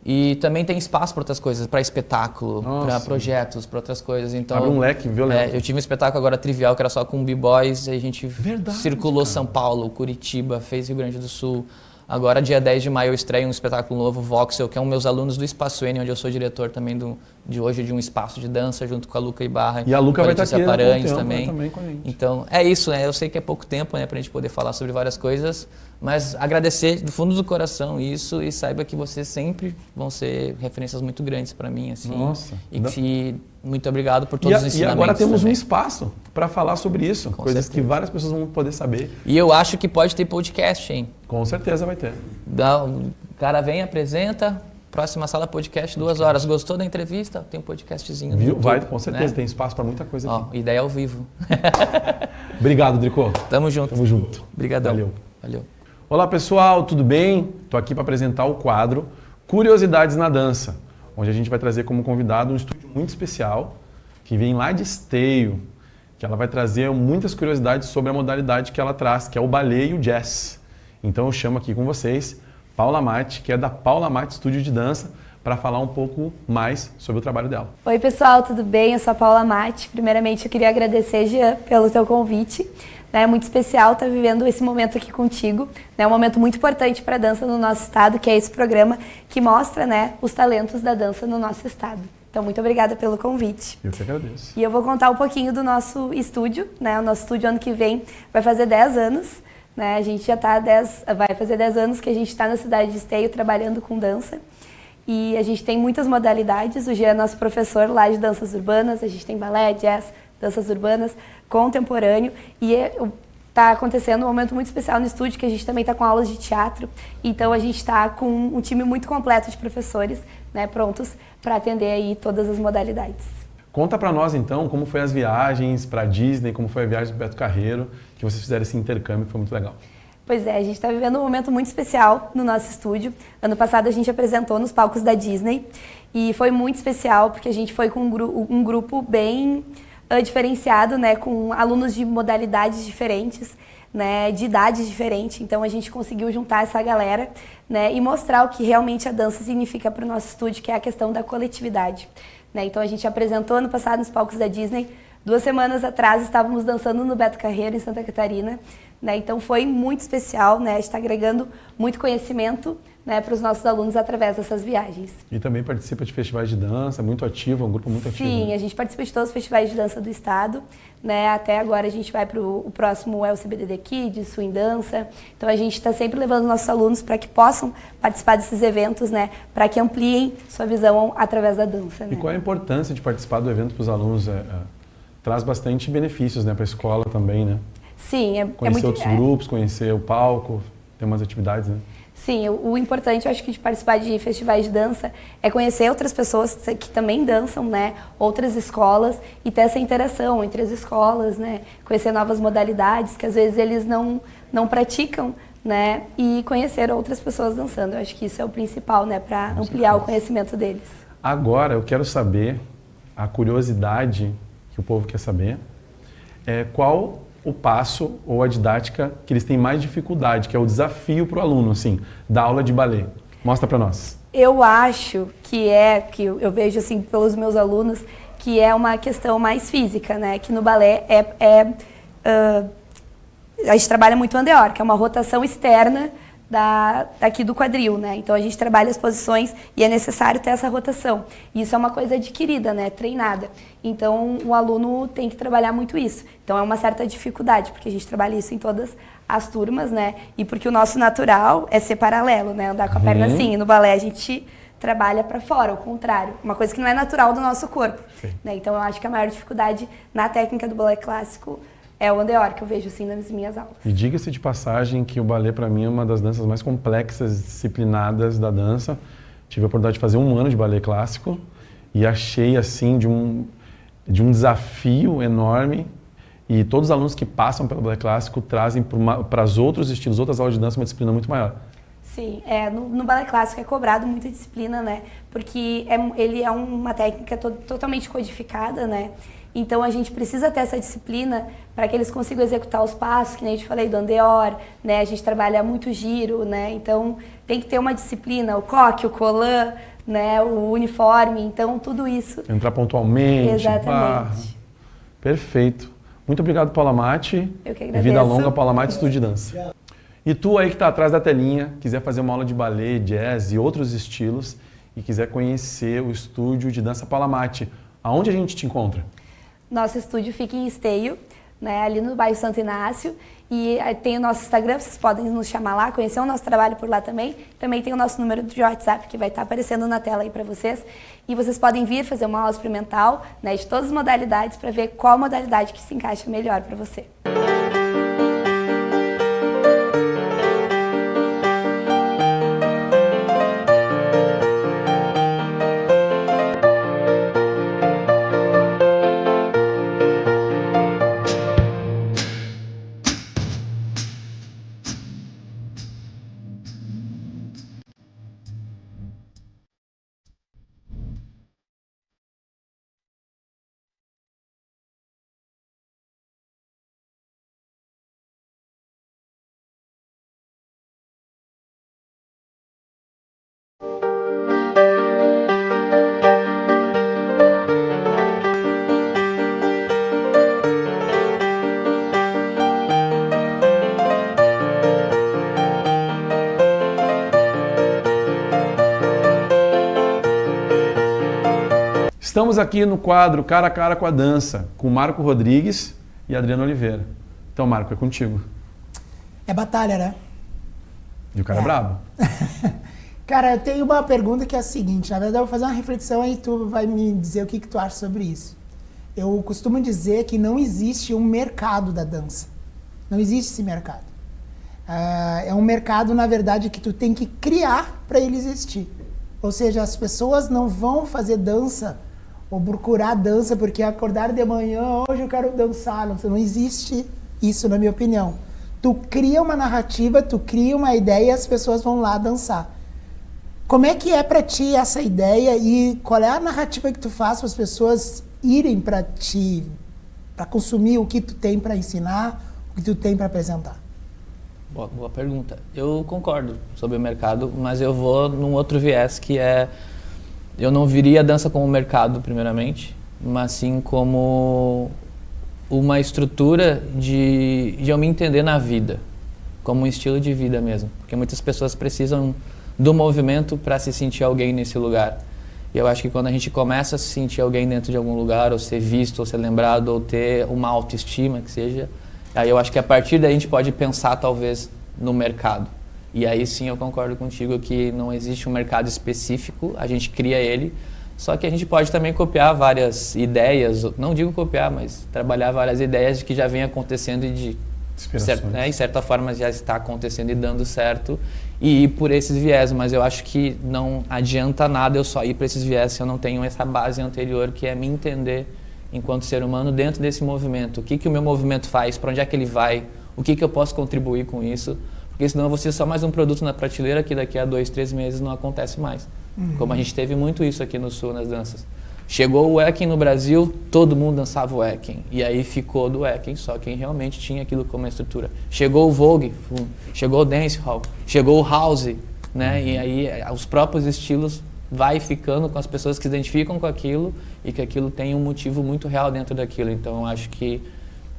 E também tem espaço para outras coisas, para espetáculo, para projetos, para outras coisas. Então, abre um leque violento. Eu tive um espetáculo agora trivial, que era só com b-boys, e a gente circulou São Paulo, Curitiba, fez Rio Grande do Sul. Agora, dia 10 de maio, eu estreio um espetáculo novo, Voxel, que é um meus alunos do Espaço N, onde eu sou diretor também de hoje de um espaço de dança, junto com a Luca Ibarra. E a Luca vai estar aqui Paranhos também. Com a gente. Então, é isso, né? Eu sei que é pouco tempo, né, pra gente poder falar sobre várias coisas, mas agradecer do fundo do coração isso e saiba que vocês sempre vão ser referências muito grandes para mim, assim. Nossa. E que muito obrigado por todos os ensinamentos. E agora temos também. um espaço para falar sobre isso, Com coisas certeza. que várias pessoas vão poder saber. E eu acho que pode ter podcast, hein? Com certeza vai ter. O cara vem, apresenta, próxima sala podcast, 2 horas. Gostou da entrevista? Tem um podcastzinho. Viu? YouTube, Vai, com certeza, né? tem espaço para muita coisa aqui. Ideia ao vivo. Obrigado, Drico. Tamo junto. Tamo junto. Obrigadão. Valeu. Olá, pessoal, tudo bem? Estou aqui para apresentar o quadro Curiosidades na Dança, onde a gente vai trazer como convidado um estúdio muito especial, que vem lá de Esteio, que ela vai trazer muitas curiosidades sobre a modalidade que ela traz, que é o ballet e o jazz. Então eu chamo aqui com vocês Paula Matti, que é da Paula Matti Estúdio de Dança, para falar um pouco mais sobre o trabalho dela. Oi pessoal, tudo bem? Eu sou a Paula Matti. Primeiramente eu queria agradecer, Jean, pelo teu convite. É muito especial estar vivendo esse momento aqui contigo. É um momento muito importante para a dança no nosso estado, que é esse programa que mostra, né, os talentos da dança no nosso estado. Então, muito obrigada pelo convite. Eu que agradeço. E eu vou contar um pouquinho do nosso estúdio. Né? O nosso estúdio, ano que vem, vai fazer 10 anos. Né? A gente já vai fazer 10 anos que a gente está na cidade de Esteio trabalhando com dança. E a gente tem muitas modalidades. O Jean é nosso professor lá de danças urbanas. A gente tem balé, jazz, danças urbanas, contemporâneo. E está acontecendo um momento muito especial no estúdio, que a gente também está com aulas de teatro. Então a gente está com um time muito completo de professores, né, prontos para atender aí todas as modalidades. Conta para nós então como foi as viagens para Disney, como foi a viagem do Beto Carreiro, que vocês fizeram esse intercâmbio, que foi muito legal. Pois é, a gente está vivendo um momento muito especial no nosso estúdio. Ano passado a gente apresentou nos palcos da Disney e foi muito especial porque a gente foi com um grupo bem diferenciado, né, com alunos de modalidades diferentes, né, de idades diferentes. Então a gente conseguiu juntar essa galera, né, e mostrar o que realmente a dança significa para o nosso estúdio, que é a questão da coletividade. Né? Então a gente apresentou ano passado nos palcos da Disney. 2 semanas atrás estávamos dançando no Beto Carreiro, em Santa Catarina. Né? Então foi muito especial, né? A gente está agregando muito conhecimento, né, para os nossos alunos através dessas viagens. E também participa de festivais de dança, muito ativo, é um grupo muito ativo. Sim, né? a gente participa de todos os festivais de dança do estado. Né? Até agora a gente vai para o próximo LCBDD Kids, Swing Dança. Então a gente está sempre levando nossos alunos para que possam participar desses eventos, né, para que ampliem sua visão através da dança. Né? E qual é a importância de participar do evento para os alunos? Traz bastante benefícios, né, para a escola também, né? Sim, Conhecer muito... outros grupos, conhecer o palco, ter umas atividades, né? Sim, o importante, eu acho que de participar de festivais de dança é conhecer outras pessoas que também dançam, né? Outras escolas e ter essa interação entre as escolas, né? Conhecer novas modalidades que às vezes eles não praticam, né? E conhecer outras pessoas dançando. Eu acho que isso é o principal, né? Para ampliar o conhecimento deles. Agora eu quero saber, a curiosidade que o povo quer saber, qual o passo ou a didática que eles têm mais dificuldade, que é o desafio para o aluno, assim, da aula de balé. Mostra para nós. Eu acho que eu vejo assim pelos meus alunos, que é uma questão mais física, né? Que no balé a gente trabalha muito andeor, que é uma rotação externa daqui do quadril, né? Então a gente trabalha as posições e é necessário ter essa rotação. E isso é uma coisa adquirida, né? Treinada. Então o aluno tem que trabalhar muito isso. Então é uma certa dificuldade, porque a gente trabalha isso em todas as turmas, né? E porque o nosso natural é ser paralelo, né? Andar com a perna assim. E no balé a gente trabalha para fora, ao contrário. Uma coisa que não é natural do nosso corpo. Né? Então eu acho que a maior dificuldade na técnica do balé clássico é o andeor, que eu vejo assim nas minhas aulas. E diga-se de passagem que o balé, para mim, é uma das danças mais complexas, disciplinadas da dança. Tive a oportunidade de fazer 1 ano de balé clássico e achei, assim, de um desafio enorme. E todos os alunos que passam pelo balé clássico trazem para os outros estilos, outras aulas de dança, uma disciplina muito maior. Sim, no balé clássico é cobrado muita disciplina, né? Porque ele é uma técnica totalmente codificada, né? Então a gente precisa ter essa disciplina para que eles consigam executar os passos, que nem eu te falei do andeor, né? A gente trabalha muito giro, né? Então tem que ter uma disciplina, o coque, o colã, né? O uniforme, então tudo isso. Entrar pontualmente. Exatamente. Perfeito. Muito obrigado, Paula Matti. Eu que agradeço. Vida longa, Paula Matti, Estúdio de Dança. E tu aí que está atrás da telinha, quiser fazer uma aula de balé, jazz e outros estilos e quiser conhecer o Estúdio de Dança Paula Matti, aonde a gente te encontra? Nosso estúdio fica em Esteio, né, ali no bairro Santo Inácio, e tem o nosso Instagram, vocês podem nos chamar lá, conhecer o nosso trabalho por lá também. Também tem o nosso número de WhatsApp que vai estar aparecendo na tela aí para vocês. E vocês podem vir fazer uma aula experimental, né, de todas as modalidades para ver qual modalidade que se encaixa melhor para você. Estamos aqui no quadro Cara a Cara com a Dança, com Marco Rodrigues e Adriano Oliveira. Então, Marco, é contigo. É batalha, né? E o cara é brabo. Cara, eu tenho uma pergunta que é a seguinte, na verdade eu vou fazer uma reflexão aí tu vai me dizer o que tu acha sobre isso. Eu costumo dizer que não existe um mercado da dança. Não existe esse mercado. É um mercado, na verdade, que tu tem que criar para ele existir. Ou seja, as pessoas não vão fazer dança ou procurar dança porque acordaram de manhã, hoje eu quero dançar. Não existe isso, na minha opinião. Tu cria uma narrativa, tu cria uma ideia e as pessoas vão lá dançar. Como é que é para ti essa ideia e qual é a narrativa que tu faz para as pessoas irem para ti, para consumir o que tu tem para ensinar, o que tu tem para apresentar? Boa pergunta. Eu concordo sobre o mercado, mas eu vou num outro viés que é... Eu não viria a dança como mercado, primeiramente, mas sim como uma estrutura de eu me entender na vida, como um estilo de vida mesmo. Porque muitas pessoas precisam do movimento para se sentir alguém nesse lugar. E eu acho que quando a gente começa a se sentir alguém dentro de algum lugar, ou ser visto, ou ser lembrado, ou ter uma autoestima, que seja, aí eu acho que a partir daí a gente pode pensar talvez no mercado. E aí sim eu concordo contigo que não existe um mercado específico, a gente cria ele, só que a gente pode também copiar várias ideias, não digo copiar, mas trabalhar várias ideias de que já vem acontecendo e de em certa forma já está acontecendo e dando certo, e ir por esses viés, mas eu acho que não adianta nada eu só ir para esses viés se eu não tenho essa base anterior, que é me entender enquanto ser humano dentro desse movimento. O que o meu movimento faz, para onde é que ele vai, o que eu posso contribuir com isso, porque senão eu vou ser só mais um produto na prateleira que daqui a 2, 3 meses não acontece mais. Como a gente teve muito isso aqui no Sul, nas danças. Chegou o Wacken no Brasil, todo mundo dançava o Wacken. E aí ficou do Wacken só quem realmente tinha aquilo como estrutura. Chegou o Vogue, chegou o Dancehall, chegou o House, né? E aí os próprios estilos vai ficando com as pessoas que se identificam com aquilo e que aquilo tem um motivo muito real dentro daquilo. Então eu acho que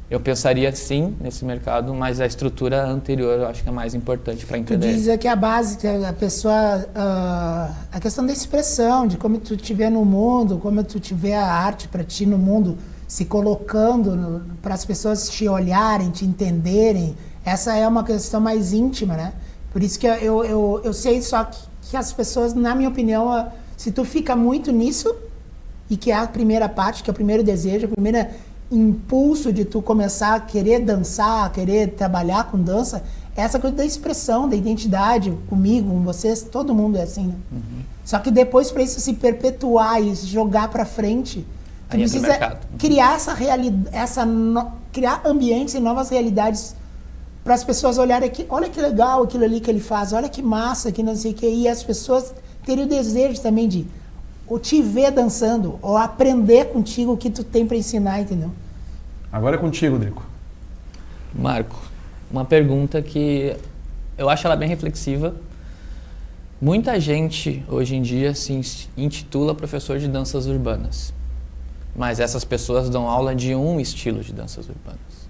eu pensaria sim nesse mercado, mas a estrutura anterior eu acho que é mais importante para entender. Tu diz que a base, que a pessoa, a questão da expressão, de como tu te vê no mundo, como tu te vê a arte para ti no mundo, se colocando para as pessoas te olharem, te entenderem, essa é uma questão mais íntima, né? Por isso que eu sei só que as pessoas, na minha opinião, se tu fica muito nisso, e que é a primeira parte, que é o primeiro desejo, a primeira impulso de tu começar a querer dançar, a querer trabalhar com dança, essa coisa da expressão, da identidade, comigo, com vocês, todo mundo é assim, né? Só que depois, para isso se perpetuar e se jogar para frente, tu precisa criar essa realidade, criar ambientes e novas realidades para as pessoas olharem aqui, olha que legal aquilo ali que ele faz, olha que massa, que não sei o que, e as pessoas terem o desejo também de ou te ver dançando, ou aprender contigo o que tu tem para ensinar, entendeu? Agora é contigo, Drico. Marco, uma pergunta que eu acho ela bem reflexiva. Muita gente hoje em dia se intitula professor de danças urbanas, mas essas pessoas dão aula de um estilo de danças urbanas.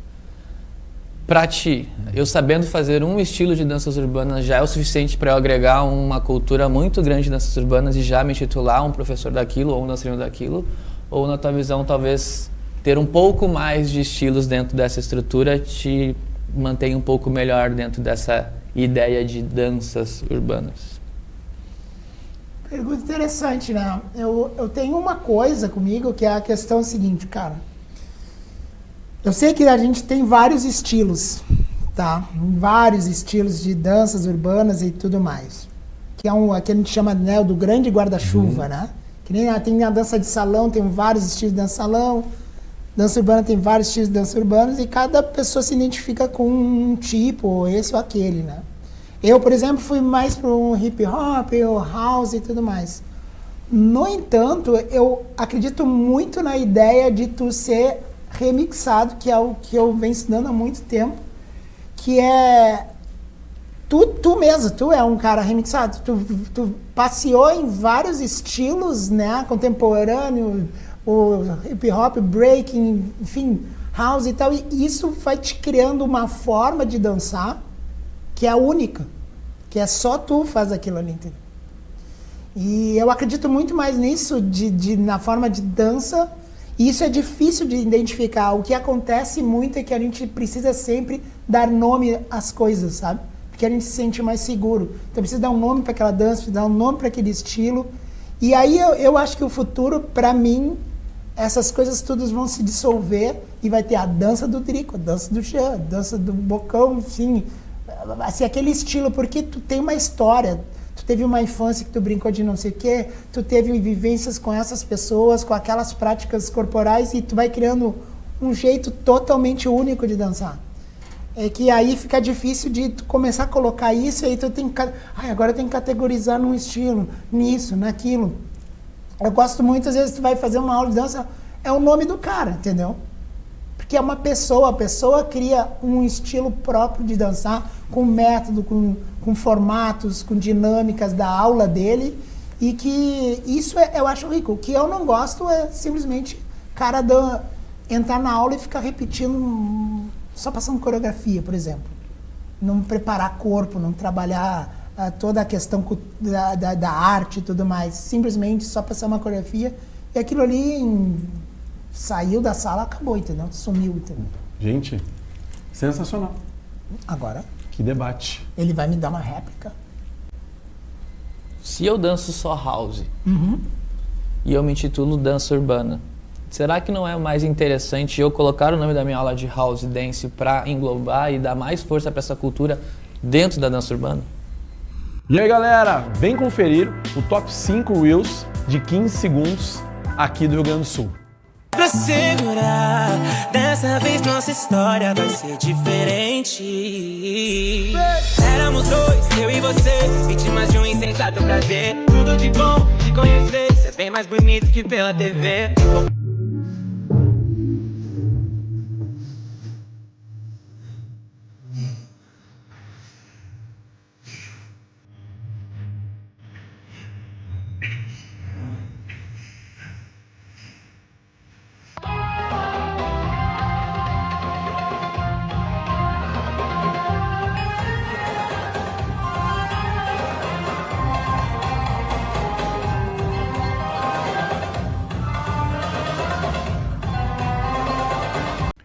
Para ti, eu sabendo fazer um estilo de danças urbanas já é o suficiente para eu agregar uma cultura muito grande de danças urbanas e já me titular um professor daquilo ou um dançarino daquilo? Ou na tua visão, talvez ter um pouco mais de estilos dentro dessa estrutura te mantém um pouco melhor dentro dessa ideia de danças urbanas? Pergunta interessante, né? Eu tenho uma coisa comigo que é a questão seguinte, cara. Eu sei que a gente tem vários estilos, tá? Vários estilos de danças urbanas e tudo mais. Que é que a gente chama, né, do grande guarda-chuva, né? Que nem tem a dança de salão, tem vários estilos de dança de salão. Dança urbana tem vários estilos de dança urbanas e cada pessoa se identifica com um tipo, ou esse ou aquele, né? Eu, por exemplo, fui mais para um hip hop, ou house e tudo mais. No entanto, eu acredito muito na ideia de tu ser remixado, que é o que eu venho ensinando há muito tempo, que é tu mesmo, tu é um cara remixado, tu passeou em vários estilos, né, contemporâneo, o hip hop, breaking, enfim, house e tal, e isso vai te criando uma forma de dançar que é única, que é só tu faz aquilo ali, entendeu? E eu acredito muito mais nisso, na forma de dança. E isso é difícil de identificar. O que acontece muito é que a gente precisa sempre dar nome às coisas, sabe? porque a gente se sente mais seguro. Então precisa dar um nome para aquela dança, precisa dar um nome para aquele estilo. E aí eu acho que o futuro, para mim, essas coisas todas vão se dissolver e vai ter a dança do Drico, a dança do Jean, a dança do Bocão, enfim, assim, aquele estilo, porque tu tem uma história, tu teve uma infância que tu brincou de não sei o quê, tu teve vivências com essas pessoas, com aquelas práticas corporais e tu vai criando um jeito totalmente único de dançar. É que aí fica difícil de tu começar a colocar isso e aí tu tem que... agora tem que categorizar num estilo, nisso, naquilo. Eu gosto muito, às vezes tu vai fazer uma aula de dança, é o nome do cara, entendeu? Porque é uma pessoa, a pessoa cria um estilo próprio de dançar, com método, com formatos, com dinâmicas da aula dele, e que isso eu acho rico. O que eu não gosto é simplesmente cara entrar na aula e ficar repetindo, só passando coreografia, por exemplo. Não preparar corpo, não trabalhar toda a questão da arte e tudo mais. Simplesmente só passar uma coreografia e aquilo ali saiu da sala, acabou, entendeu? Sumiu, entendeu? Gente, sensacional. Agora, Que debate. ele vai me dar uma réplica. Se eu danço só house e eu me intitulo dança urbana, será que não é mais interessante eu colocar o nome da minha aula de house dance para englobar e dar mais força para essa cultura dentro da dança urbana? E aí, galera, vem conferir o top 5 Reels de 15 segundos aqui do Rio Grande do Sul. Pra segurar, dessa vez nossa história vai ser diferente. Éramos dois, eu e você, vítimas de um insensato prazer. Tudo de bom, te conhecer, cê é bem mais bonito que pela TV.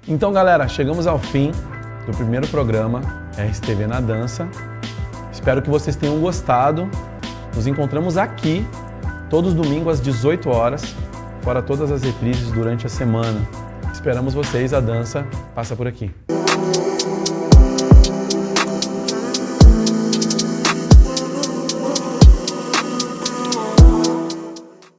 Então, galera, chegamos ao fim do primeiro programa RCTV na Dança. Espero que vocês tenham gostado. Nos encontramos aqui todos os domingos às 18 horas, fora todas as reprises durante a semana. Esperamos vocês, a dança passa por aqui.